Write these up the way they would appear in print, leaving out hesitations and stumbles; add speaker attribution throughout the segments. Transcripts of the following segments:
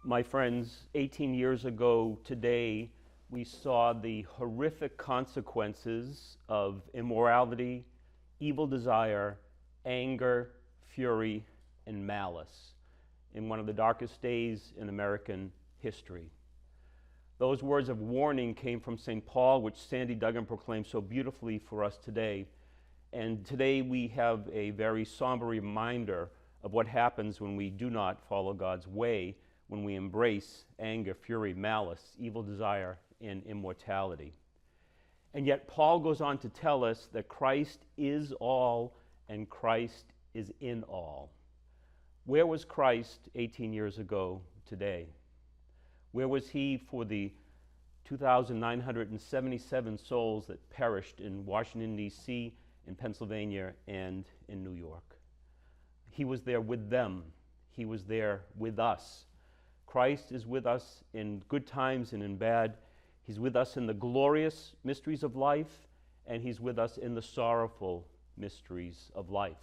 Speaker 1: My friends, 18 years ago today, we saw the horrific consequences of immorality, evil desire, anger, fury, and malice in one of the darkest days in American history. Those words of warning came from St. Paul, which Sandy Duggan proclaimed so beautifully for us today. And today we have a very somber reminder of what happens when we do not follow God's way, when we embrace anger, fury, malice, evil desire, and immortality. And yet Paul goes on to tell us that Christ is all and Christ is in all. Where was Christ 18 years ago today? Where was he for the 2,977 souls that perished in Washington, D.C., in Pennsylvania, and in New York? He was there with them. He was there with us. Christ is with us in good times and in bad. He's with us in the glorious mysteries of life, and he's with us in the sorrowful mysteries of life.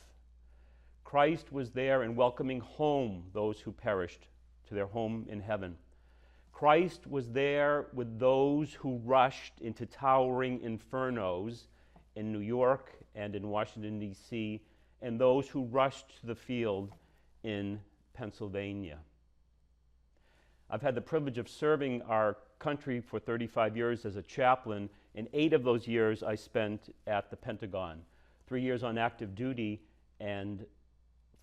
Speaker 1: Christ was there in welcoming home those who perished to their home in heaven. Christ was there with those who rushed into towering infernos in New York and in Washington, D.C., and those who rushed to the field in Pennsylvania. I've had the privilege of serving our country for 35 years as a chaplain, and 8 of those years I spent at the Pentagon, 3 years on active duty and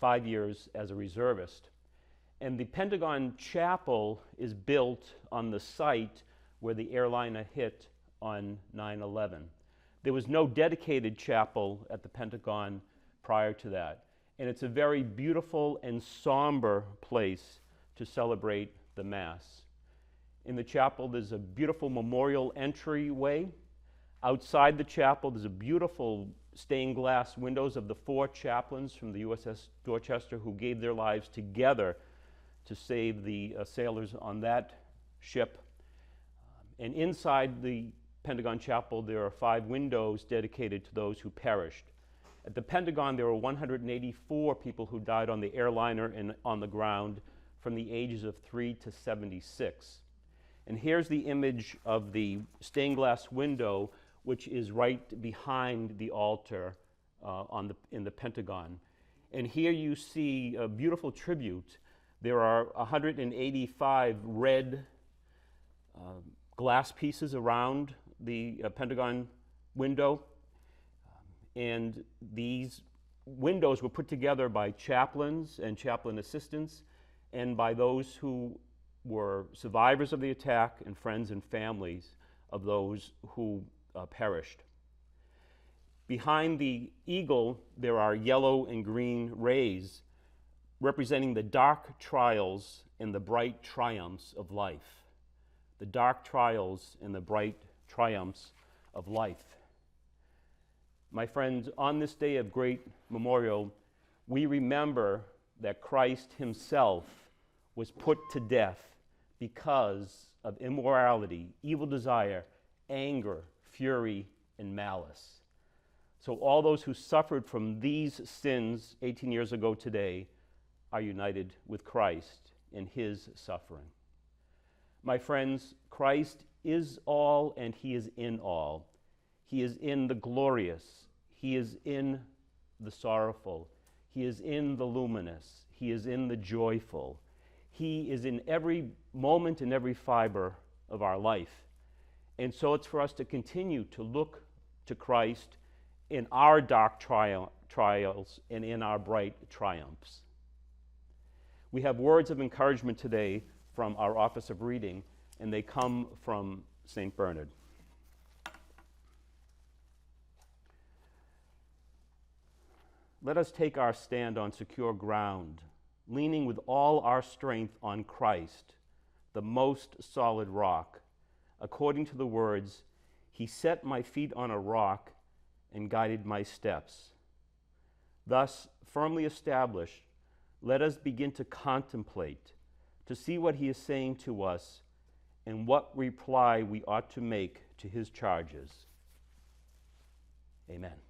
Speaker 1: 5 years as a reservist. And the Pentagon Chapel is built on the site where the airliner hit on 9/11. There was no dedicated chapel at the Pentagon prior to that. And it's a very beautiful and somber place to celebrate the Mass. In the chapel, there's a beautiful memorial entryway. Outside the chapel, there's a beautiful stained glass windows of the 4 chaplains from the USS Dorchester who gave their lives together to save the sailors on that ship. And inside the Pentagon Chapel, there are 5 windows dedicated to those who perished. At the Pentagon, there were 184 people who died on the airliner and on the ground from the ages of 3 to 76. And here's the image of the stained glass window, which is right behind the altar in the Pentagon. And here you see a beautiful tribute. There are 185 red glass pieces around the Pentagon window. And these windows were put together by chaplains and chaplain assistants and by those who were survivors of the attack and friends and families of those who perished. Behind the eagle, there are yellow and green rays representing the dark trials and the bright triumphs of life. The dark trials and the bright triumphs of life. My friends, on this day of great memorial, we remember that Christ himself was put to death because of immorality, evil desire, anger, fury, and malice. So all those who suffered from these sins 18 years ago today are united with Christ in his suffering. My friends, Christ is all and he is in all. He is in the glorious. He is in the sorrowful. He is in the luminous. He is in the joyful. He is in every moment and every fiber of our life. And so it's for us to continue to look to Christ in our dark trials and in our bright triumphs. We have words of encouragement today from our Office of Reading, and they come from St. Bernard. Let us take our stand on secure ground, leaning with all our strength on Christ, the most solid rock, according to the words, "He set my feet on a rock and guided my steps." Thus, firmly established, let us begin to contemplate, to see what he is saying to us and what reply we ought to make to his charges. Amen.